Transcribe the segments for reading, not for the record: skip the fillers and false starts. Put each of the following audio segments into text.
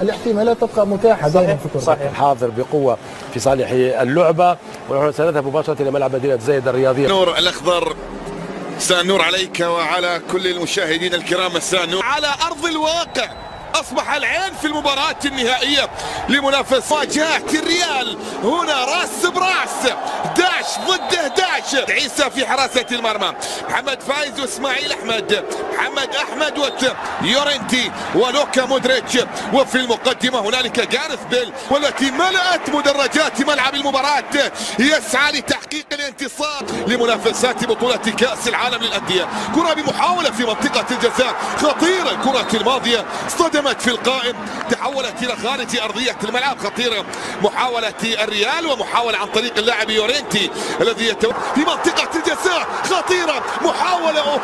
الاحتمالات تبقى متاحة دائما في كرة صحيح حاضر بقوة في صالح اللعبة. ونحن سنذهب مباشرة إلى ملعب مدينة زايد الرياضية. نور الأخضر، مساء النور عليك وعلى كل المشاهدين الكرام. مساء النور على أرض الواقع. أصبح العين في المباراة النهائية لمنافسة مواجهة الريال هنا راس براس، داش ضد 11. عيسى في حراسة المرمى، محمد فايز واسماعيل أحمد، محمد أحمد ويورنتي ولوكا مودريتش. وفي المقدمة هنالك جارث بيل والتي ملأت مدرجات ملعب المباراة، يسعى لتحقيق الانتصار لمنافسات بطولة كأس العالم للأندية. كرة بمحاولة في منطقة الجزاء خطيرة، الكرة الماضية اصطدمت في القائم تحولت إلى خارج أرضية الملعب. خطيرة محاولة الريال ومحاولة عن طريق اللاعب يورنتي الذي في منطقة الجزاء. خطيرة محاولة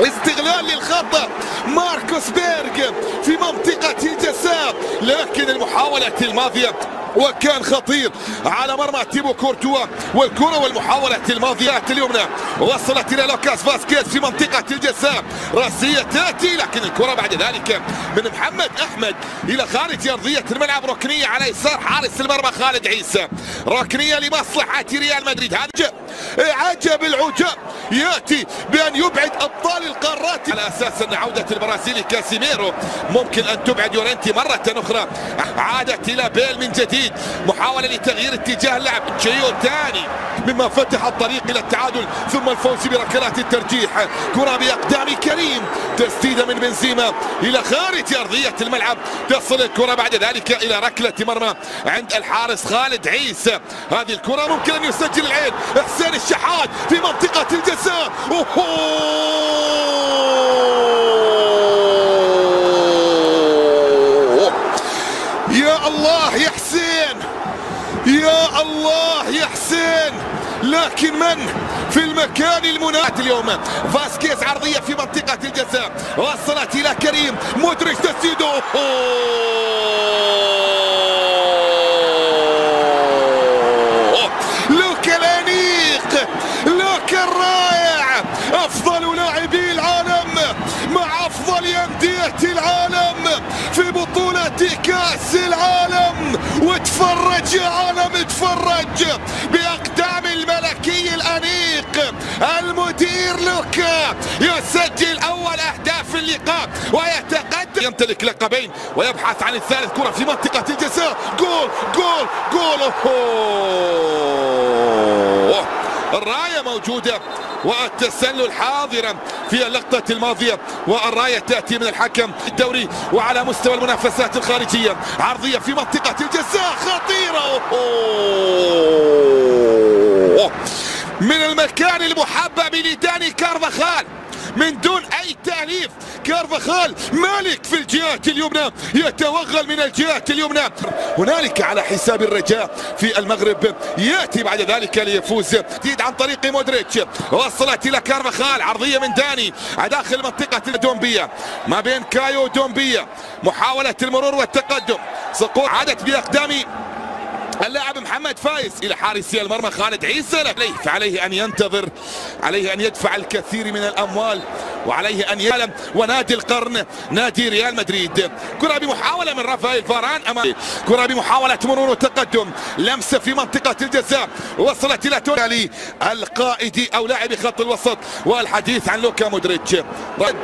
استغلال للخطأ ماركوس بيرغ في منطقة الجزاء، لكن المحاولة الماضية وكان خطير على مرمى تيبو كورتوا. والكرة والمحاولة الماضية اليمنى وصلت إلى لوكاس فاسكيز في منطقة الجزاء، رأسية تأتي لكن الكرة بعد ذلك من محمد أحمد إلى خارج أرضية الملعب. ركنية على يسار حارس المرمى خالد عيسى، ركنية لمصلحة ريال مدريد. هذا عجب العجب يأتي بأن يبعد أبطال القارات على أساس أن عودة البرازيلي كاسيميرو ممكن أن تبعد يورنتي مرة أخرى. عادت إلى بيل من جديد، محاولة لتغيير اتجاه اللعب، تشيو ثاني مما فتح الطريق إلى التعادل ثم الفوز بركلات الترجيح. كرة بأقدام كريم، تسديدة من بنزيما إلى خارج أرضية الملعب، تصل الكرة بعد ذلك إلى ركلة مرمى عند الحارس خالد عيسى. هذه الكرة ممكن أن يسجل العين، حسين الشحات في منطقة الجزاء. يا الله يا حسين، يا الله يا حسين، لكن من في المكان المناسب اليوم؟ فاسكيز عرضية في منطقة الجزاء وصلت إلى كريم مودريتش، تسديده لوكا الأنيق، لوكا الرائع، أفضل لاعبي العالم مع أفضل أندية العالم في بطولة كأس العالم. وتفرج يا عالم، تفرج بأقدام الملكي الأنيق المدير لوكا يسجل أول أهداف اللقاء ويتقدم، يمتلك لقبين ويبحث عن الثالث. كرة في منطقة الجزاء، جول جول جول. الراية موجودة والتسلل حاضرا في اللقطة الماضية، والراية تأتي من الحكم الدوري. وعلى مستوى المنافسات الخارجية عرضية في منطقة الجزاء خطيرة من المكان المحبب لداني كارفاخال من دون أي تأليف. كارفاخال مالك في الجهة اليمنى، يتوغل من الجهة اليمنى. هنالك على حساب الرجاء في المغرب، يأتي بعد ذلك ليفوز تزيد عن طريق مودريتش. وصلت إلى كارفاخال، عرضية من داني داخل منطقة دومبيا ما بين كايو ودومبيا، محاولة المرور والتقدم، سقوط عادت بأقدام اللاعب محمد فايز إلى حارس المرمى خالد عيسى. فعليه أن ينتظر، عليه أن يدفع الكثير من الأموال، وعليه أن يعلم. ونادي القرن نادي ريال مدريد. كرة بمحاولة من رافائيل فاران أمام، كرة بمحاولة مرور وتقدم، لمسة في منطقة الجزاء وصلت إلى تونالي القائد أو لاعب خط الوسط. والحديث عن لوكا مودريتش رد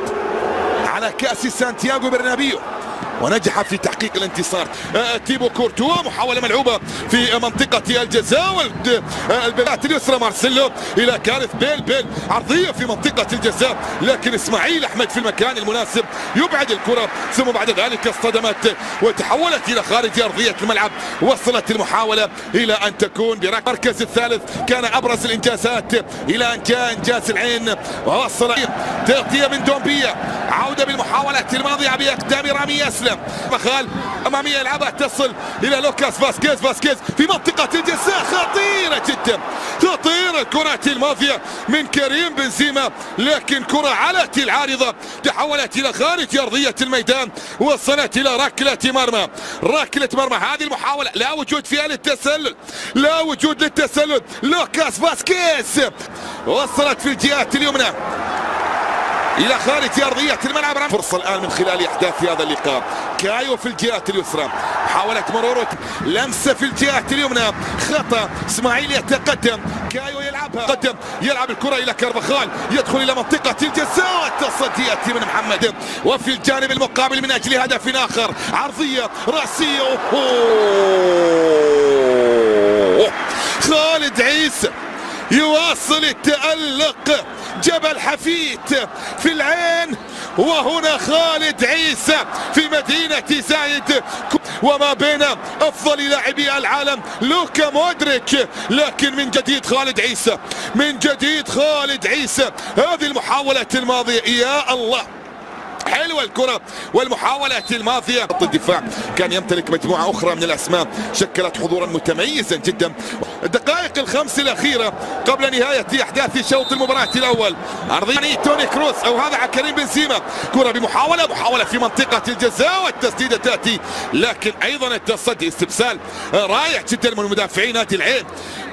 على كأس سانتياغو برنابيو ونجح في تحقيق الانتصار. تيبو كورتوا، محاولة ملعوبة في منطقة الجزاء والبلات اليسرى، مارسيلو إلى جارث بيل، عرضية في منطقة الجزاء لكن إسماعيل أحمد في المكان المناسب يبعد الكرة، ثم بعد ذلك اصطدمت وتحولت إلى خارج أرضية الملعب. وصلت المحاولة إلى أن تكون المركز الثالث، كان أبرز الإنجازات إلى أن جاء إنجاز العين. ووصل تغطية من دومبيا، عودة بالمحاولة الماضية بأقدام رامي أسلم، مخال أمامية يلعبها تصل إلى لوكاس فاسكيز في منطقة الجزاء. خطيرة جدا، خطيرة الكرة الماضية من كريم بنزيما، لكن كرة علت العارضة تحولت إلى خارج أرضية الميدان، وصلت إلى ركلة مرمى. ركلة مرمى، هذه المحاولة لا وجود فيها للتسلل، لا وجود للتسلل. لوكاس فاسكيز وصلت في الجهة اليمنى، الى خارج ارضيه الملعب. فرصه الان من خلال احداث هذا اللقاء. كايو في الجهه اليسرى، محاوله مرور، لمسه في الجهه اليمنى، خطا. اسماعيل يتقدم، كايو يلعبها، قدم يلعب الكره الى كارفاخال، يدخل الى منطقه الجزاء، التصدي ياتي من محمد. وفي الجانب المقابل من اجل هدف اخر، عرضيه راسيه. خالد عيسى يواصل التألق، جبل حفيت في العين، وهنا خالد عيسى في مدينة زايد، وما بين أفضل لاعبي العالم لوكا مودريتش، لكن من جديد خالد عيسى، من جديد خالد عيسى. هذه المحاولة الماضية يا الله، حلوة الكرة والمحاولات الماضية. خط الدفاع كان يمتلك مجموعة أخرى من الأسماء شكلت حضورا متميزا جدا. الدقائق الخمس الأخيرة قبل نهاية أحداث شوط المباراة الأول، عرضية توني كروس أو هذا على كريم بنزيما، كرة محاولة في منطقة الجزاء، والتسديدة تأتي، لكن أيضا التصدي استبسال رائع جدا من مدافعين نادي العين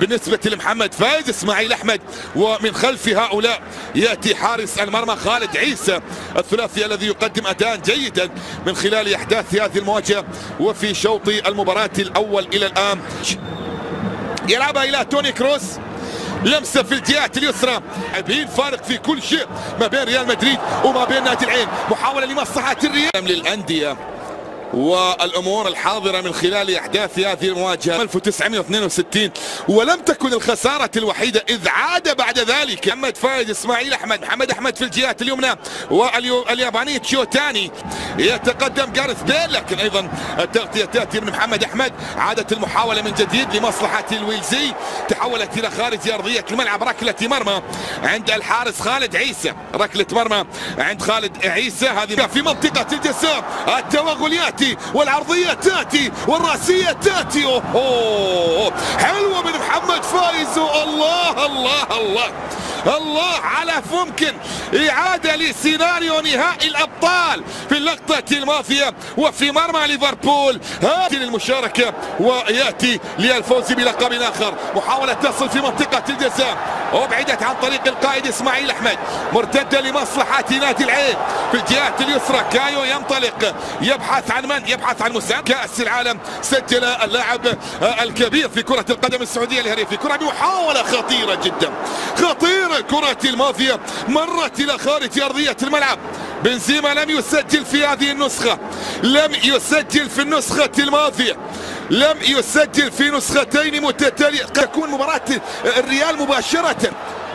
بالنسبة لمحمد فايز. اسماعيل أحمد، ومن خلف هؤلاء يأتي حارس المرمى خالد عيسى، الثلاثي الذي يقدم أداء جيدا من خلال أحداث هذه المواجهة وفي شوط المباراة الأول إلى الآن. يلعبها إلى توني كروس، لمسة في الجهة اليسرى، لاعبين فارق في كل شيء ما بين ريال مدريد وما بين نادي العين، محاولة لمصلحة الريال للأندية والأمور الحاضرة من خلال أحداث هذه المواجهة 1962، ولم تكن الخسارة الوحيدة إذ عاد بعد ذلك محمد فايز، إسماعيل أحمد، محمد أحمد في الجهة اليمنى، والياباني تشيوتاني يتقدم جارث بيل، لكن أيضا التغطية تأتي من محمد أحمد. عادت المحاولة من جديد لمصلحة الويلزي، تحولت إلى خارج أرضية الملعب، ركلة مرمى عند الحارس خالد عيسى، ركلة مرمى عند خالد عيسى، هذه في منطقة الجزاء، التوغل يأتي والعرضية تأتي والرأسية تأتي. أوه حلوة من محمد فايز. الله الله الله الله على ممكن إعادة لسيناريو نهائي الأبطال في اللقطة الماضية وفي مرمى ليفربول. هذه المشاركة ويأتي للفوز بلقب آخر. محاولة تصل في منطقة الجزاء، أبعدت عن طريق القائد إسماعيل أحمد، مرتدة لمصلحة نادي العين في الجهة اليسرى. كايو ينطلق، يبحث عن من؟ يبحث عن مساعد. كأس العالم سجل اللاعب الكبير في كرة القدم السعودية الهريفي، كرة بمحاولة خطيرة جدا، خطيرة. الكرة الماضية مرت إلى خارج أرضية الملعب. بنزيما لم يسجل في هذه النسخة، لم يسجل في النسخة الماضية، لم يسجل في نسختين متتالية. تكون مباراة الريال مباشرة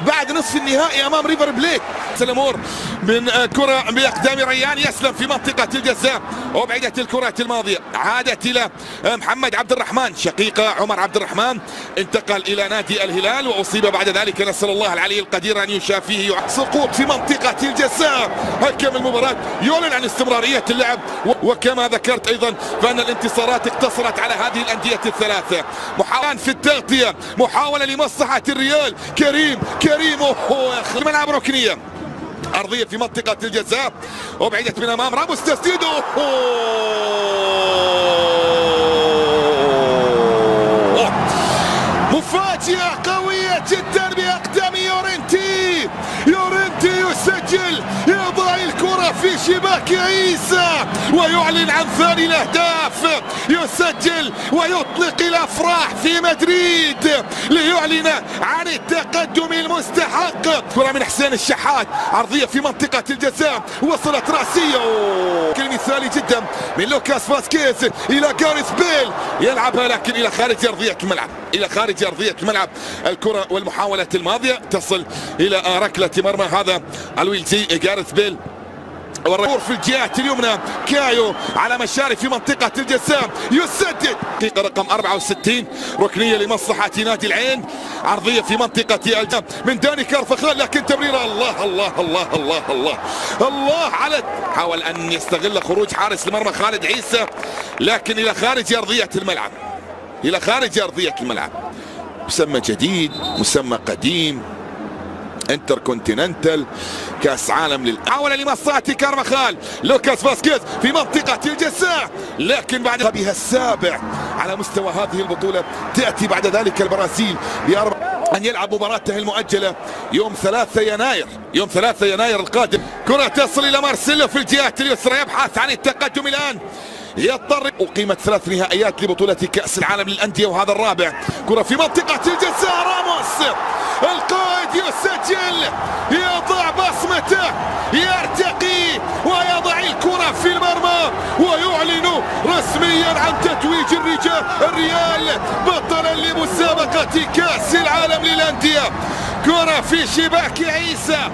بعد نصف النهائي امام ريفر بليت. الامور من كره باقدام ريان يسلم في منطقه الجزاء، وبعدت الكرات الماضيه، عادت الى محمد عبد الرحمن شقيق عمر عبد الرحمن، انتقل الى نادي الهلال واصيب بعد ذلك، نسال الله العلي القدير ان يشافيه. سقوط في منطقه الجزاء، حكم المباراه يعلن عن استمراريه اللعب، وكما ذكرت ايضا فان الانتصارات اقتصرت على هذه الانديه الثلاثه. محاولة في التغطيه، محاوله لمصلحه الريال، كريم ملعب ركنيه، ارضيه في منطقه الجزاء، وبعدت من امام راموس، تسديده مفاجاه قويه جدا باقدام يورنتي. يورنتي يسجل، يضع الكره في شباك عيسى ويعلن عن ثاني الاهداف، يسجل ويطلق الافراح في مدريد ليعلن عن التقدم المستحق. كره من حسين الشحات، عرضيه في منطقه الجزاء، وصلت راسيه مثالي جدا من لوكاس فاسكيز الى جاريث بيل، يلعبها لكن الى خارج ارضيه الملعب، الى خارج ارضيه الملعب. الكره والمحاوله الماضيه تصل الى ركله مرمى هذا الويلزي جاريث بيل، والركور في الجهة اليمنى. كايو على مشارف في منطقة الجزاء، يسدد. دقيقة رقم 64، ركنية لمصلحة نادي العين، عرضية في منطقة الجزاء من داني كارفاخال، لكن تمريرة الله الله الله الله الله الله على، حاول أن يستغل خروج حارس المرمى خالد عيسى، لكن إلى خارج أرضية الملعب، إلى خارج أرضية الملعب. مسمى جديد، مسمى قديم، انتر كونتيننتال، كاس عالم محاولة لمصلحة كارفاخال، لوكاس فاسكيز في منطقة الجزاء، لكن بعد بها السابع على مستوى هذه البطولة. تأتي بعد ذلك البرازيل أن يلعب مباراته المؤجلة يوم 3 يناير، يوم 3 يناير القادم. كرة تصل إلى مارسيلو في الجهة اليسرى، يبحث عن التقدم الآن، يضطر. أقيمت 3 نهائيات لبطولة كأس العالم للأندية وهذا الرابع. كرة في منطقة الجزاء، راموس القائد يسجل، يضع بصمته، يرتقي ويضع الكرة في المرمى ويعلن رسميا عن تتويج الريال بطلا لمسابقة كأس العالم للأندية. كرة في شباك عيسى.